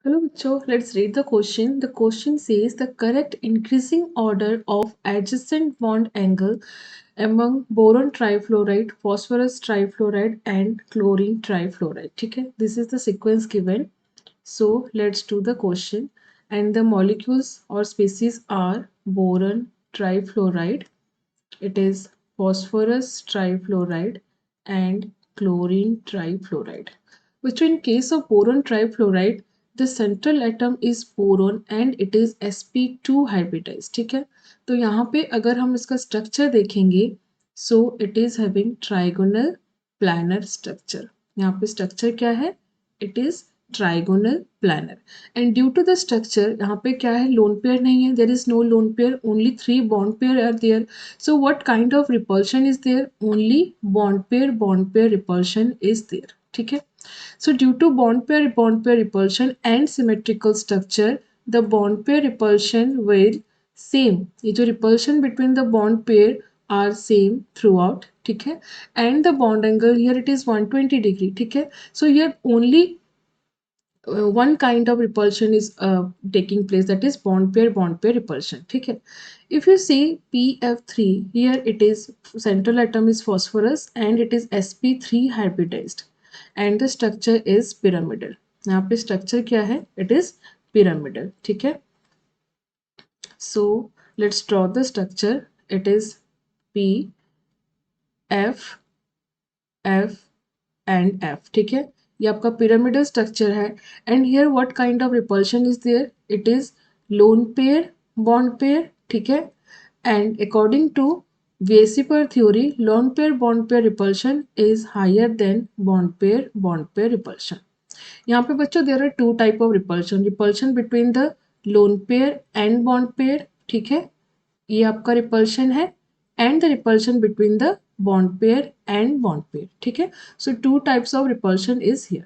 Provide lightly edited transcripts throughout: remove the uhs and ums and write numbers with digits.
Hello, Bicho. Let's read the question. The question says the correct increasing order of adjacent bond angle among boron trifluoride, phosphorus trifluoride, and chlorine trifluoride. Okay, this is the sequence given. So let's do the question. And the molecules or species are boron trifluoride, it is phosphorus trifluoride, and chlorine trifluoride. Which in case of boron trifluoride, the central atom is boron and it is sp2 hybridized. ठीक है, तो यहाँ पे अगर हम इसका structure देखेंगे, so it is having trigonal planar structure. यहाँ पे स्ट्रक्चर क्या है? It is trigonal planar. And due to the structure, यहाँ पे क्या है? Lone pair नहीं है. There is no lone pair. Only 3 bond pair are there. So what kind of repulsion is there? Only bond pair repulsion is there. ठीक है. So due to bond pair repulsion and symmetrical structure, the bond pair repulsion will same. ये जो repulsion between the bond pair are same throughout. ठीक है. And the bond angle here it is 120 degree. ठीक है. So here only one kind of repulsion is taking place, that is bond pair repulsion. ठीक है. If you see PF3, here it is central atom is phosphorus and it is sp3 hybridized and the structure is pyramidal. यहाँ पे structure क्या है? It is pyramidal. ठीक है. So let's draw the structure. It is P, F, F and F. ठीक है, ये आपका पिरामिडल स्ट्रक्चर है. And here what kind of repulsion is there? It is lone pair bond pair. ठीक है. And according to VSEPR theory, lone pair bond pair repulsion is higher than bond pair repulsion. यहाँ पे बच्चों there are two type of repulsion. Repulsion between the lone pair and bond pair. ठीक है, ये आपका repulsion है. And the repulsion between the bond pair and bond pair. ठीक है. So two types of repulsion is here.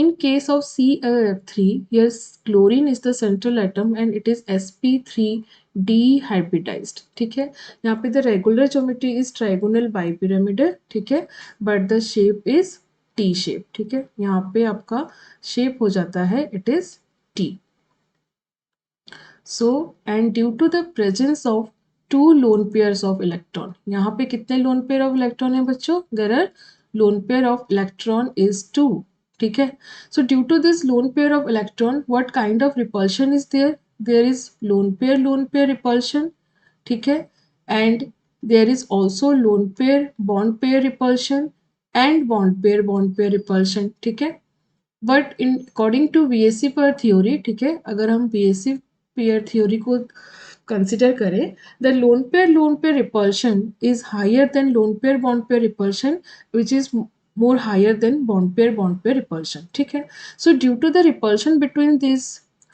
In case of ClF3, here chlorine is the central atom and it is sp3 dehybridized. ठीक है. यहाँ पे the regular geometry is trigonal bipyramidal. ठीक है, but the shape is T shape. ठीक है, यहाँ पे आपका shape हो जाता है it is T. So and due to the presence of two lone pairs of electron, यहाँ पे कितने लोन पेयर ऑफ इलेक्ट्रॉन है बच्चों? There are lone pair of electron is 2. ठीक है. So due to this lone pair of electron what kind of repulsion is there? There is lone pair repulsion. ठीक है. And there is also lone pair bond pair repulsion and bond pair repulsion. ठीक है. But in according to VSEPR theory, ठीक है, अगर हम VSEPR theory को consider करें, the lone pair repulsion is higher than lone pair bond pair repulsion which is more higher than bond pair repulsion. ठीक है. So due to the repulsion between this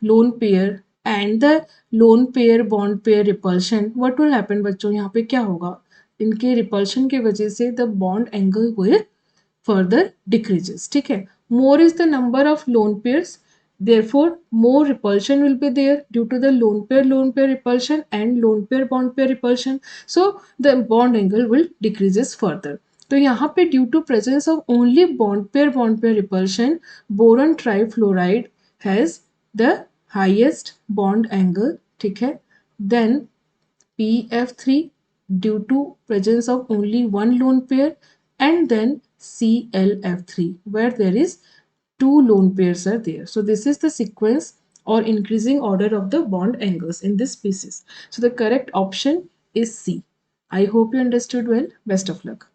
lone pair and the lone pair bond pair repulsion, what will happen बच्चों? यहाँ पे क्या होगा? इनके repulsion के वजह से the bond angle will further decreases. ठीक है. More is the number of lone pairs, therefore more repulsion will be there due to the lone pair repulsion and lone pair bond pair repulsion. So the bond angle will decreases further. तो यहाँ पे due to presence of only bond pair repulsion, boron trifluoride has the highest bond angle. ठीक है. Then PF3 due to presence of only one lone pair, and then ClF3 where there is two lone pairs are there. So this is the sequence or increasing order of the bond angles in this species. So the correct option is C. I hope you understood well. Best of luck.